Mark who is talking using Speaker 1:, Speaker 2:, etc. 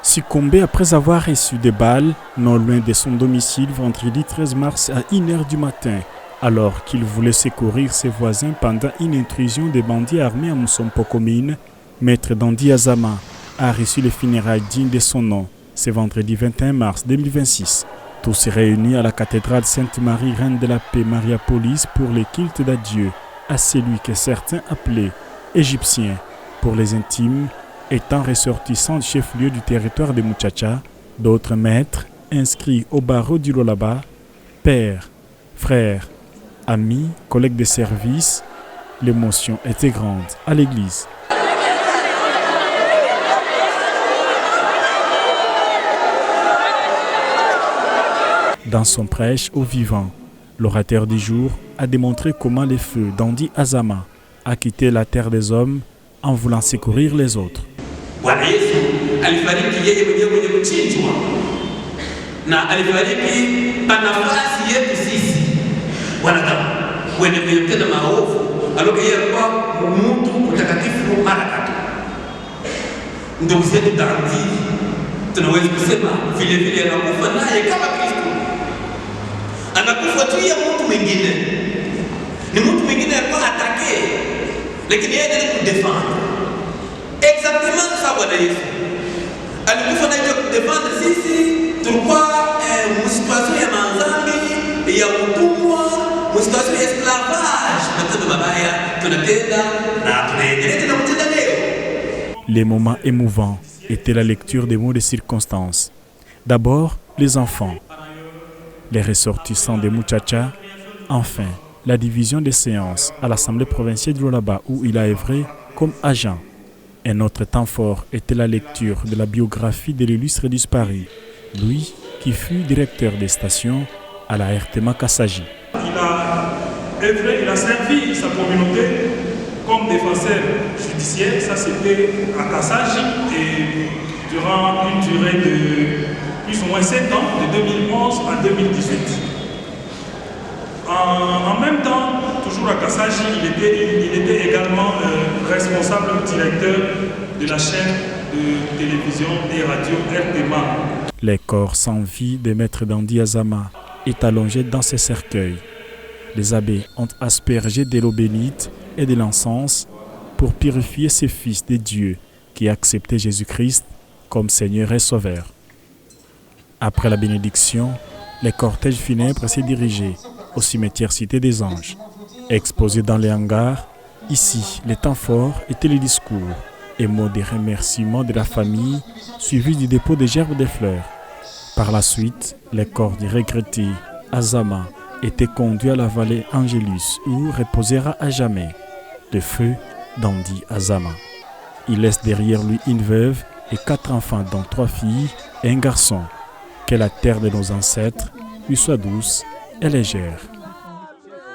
Speaker 1: succombé après avoir reçu des balles non loin de son domicile vendredi 13 mars à 1h du matin, alors qu'il voulait secourir ses voisins pendant une intrusion des bandits armés à Moussompo-Komine. Maître Dandy Azama a reçu les funérailles dignes de son nom ce vendredi 21 mars 2026. Tous réunis à la cathédrale Sainte-Marie, Reine de la Paix, Mariapolis, pour le culte d'adieu à celui que certains appelaient égyptien pour les intimes, étant ressortissant du chef-lieu du territoire de Muchacha. D'autres maîtres inscrits au barreau du Lualaba, pères, frères, amis, collègues de service, l'émotion était grande à l'église. Dans son prêche aux vivants, l'orateur du jour a démontré comment le feu Dandy Azama a quitté la terre des hommes en voulant secourir les autres.
Speaker 2: Bwana Yesu alifariki yeye mwenyewe mwenye kuchinjwa na alifariki pa nafasi yetu sisi wanadamu wenye kutenda maovu, aloke yeye alikuwa mtu mtakatifu mara tatu. Ndugu zetu Dandy tunaweza kusema vile vile anakufa naye kama Kristo, anakufa tu ya mtu mwingine, ni mtu mwingine alikuwa atake, lakini yeye ndiye kudefend. Exactement ça Bwana Yesu alikufa na hiyo kudefend sisi. Tulikuwa msituation ya manzambi, ya utumwa, msituation ya esclavage, matendo mabaya tunatenda na tunaendelea tena kutenda leo.
Speaker 1: Les moments émouvants étaient la lecture des mots de circonstances. D'abord, les enfants, les ressortissants de Muchacha, enfin, la division des séances à l'Assemblée provinciale du Lualaba où il a œuvré comme agent. Un autre temps fort était la lecture de la biographie de l'illustre disparu, lui qui fut directeur des stations à la RTMA Kassaji.
Speaker 3: Il a œuvré, il a servi sa communauté comme défenseur judiciaire, ça c'était à Kassaji, et durant une durée de plus ou moins 7 ans, de 2011 à 2018. En même temps, toujours à Kassaji, il était également responsable directeur de la chaîne de télévision et radio RTMA.
Speaker 1: Les corps sans vie de Maître Dandy Azama est allongé dans ses cercueils. Les abbés ont aspergé de l'eau bénite et de l'encens pour purifier ces fils de Dieu qui acceptaient Jésus-Christ comme Seigneur et Sauveur. Après la bénédiction, les cortèges funèbres s'est dirigé au cimetière Cité des Anges. Exposé dans les hangars, ici, les temps forts étaient les discours et mots de remerciement de la famille, suivis du dépôt des gerbes de fleurs. Par la suite, les corps du regretté Azama étaient conduits à la vallée Angélus où reposera à jamais le feu Dandy Azama. Il laisse derrière lui une veuve et 4 enfants, dont 3 filles et un garçon. Que la terre de nos ancêtres lui soit douce et légère.